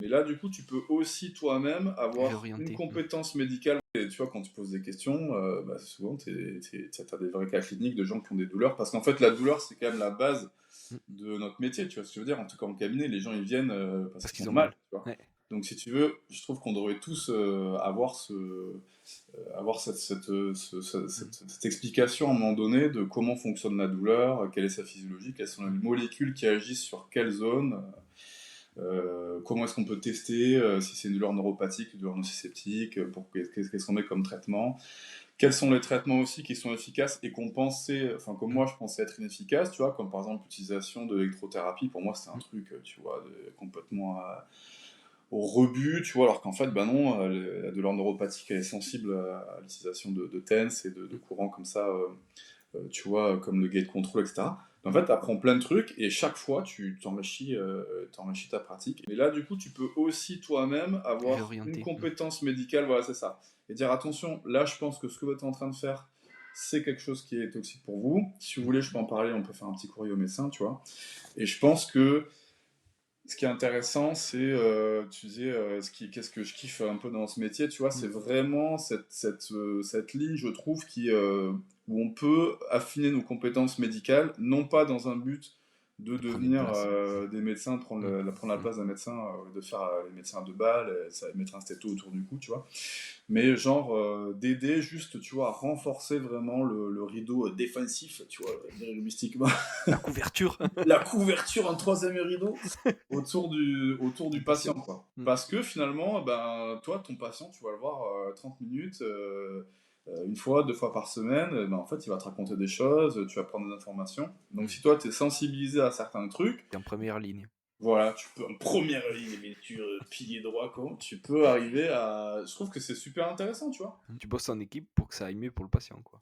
là, du coup, tu peux aussi toi-même avoir une Réorienter. compétence médicale. Et tu vois, quand tu poses des questions, souvent, tu as des vrais cas cliniques de gens qui ont des douleurs. Parce qu'en fait, la douleur, c'est quand même la base Mmh. de notre métier. Tu vois ce que je veux dire? En tout cas, en cabinet, les gens, ils viennent parce Parce qu'ils qu'ils ont ont mal. mal. Tu vois. Ouais. Donc, si tu veux, je trouve qu'on devrait tous avoir Mmh. cette explication à un moment donné de comment fonctionne la douleur, quelle est sa physiologie, quelles sont Mmh. les molécules qui agissent sur quelle zone, comment est-ce qu'on peut tester si c'est une douleur neuropathique, une douleur nociceptique, qu'est-ce qu'on met comme traitement, quels sont les traitements aussi qui sont efficaces et comme Mmh. moi je pensais être inefficaces, tu vois, comme par exemple l'utilisation de l'électrothérapie, pour moi c'était un Mmh. truc, tu vois, complètement au rebut, tu vois, alors qu'en fait, ben non, la douleur neuropathique, elle est sensible à l'utilisation de TENS et de Mmh. courants comme ça, tu vois, comme le gate control, etc. En Mmh. fait, tu apprends plein de trucs et chaque fois, tu t'enrichis ta pratique. Et là, du coup, tu peux aussi toi-même avoir une Réorienter. Mmh. compétence médicale, voilà, c'est ça. Et dire, attention, là, je pense que ce que vous êtes en train de faire, c'est quelque chose qui est toxique pour vous. Si vous Mmh. voulez, je peux en parler, on peut faire un petit courrier au médecin, tu vois. Et je pense que ce qui est intéressant, c'est, tu disais, qu'est-ce que je kiffe un peu dans ce métier, tu vois, Mmh. c'est vraiment cette ligne, je trouve, où on peut affiner nos compétences médicales, non pas dans un but de De prendre une devenir place. des médecins, de Mmh. prendre la Mmh. place d'un médecin, de faire les médecins de balle, ça, mettre un stéto autour du cou, tu vois, mais genre d'aider juste, tu vois, à renforcer vraiment le rideau défensif, tu vois, linguistiquement, La couverture la couverture, un troisième rideau autour du du patient, patient. quoi. Mmh. Parce que finalement, ben, toi, ton patient, tu vas le voir 30 minutes, une fois, 2 fois par semaine, ben, en fait, il va te raconter des choses, tu vas prendre des informations. Donc Mmh. si toi, tu es sensibilisé à certains trucs, Tu es en première ligne. voilà, tu peux, en première ligne, mais tu pilier droit, quoi, tu peux arriver à... Je trouve que c'est super intéressant, tu vois. Tu bosses en équipe pour que ça aille mieux pour le patient, quoi.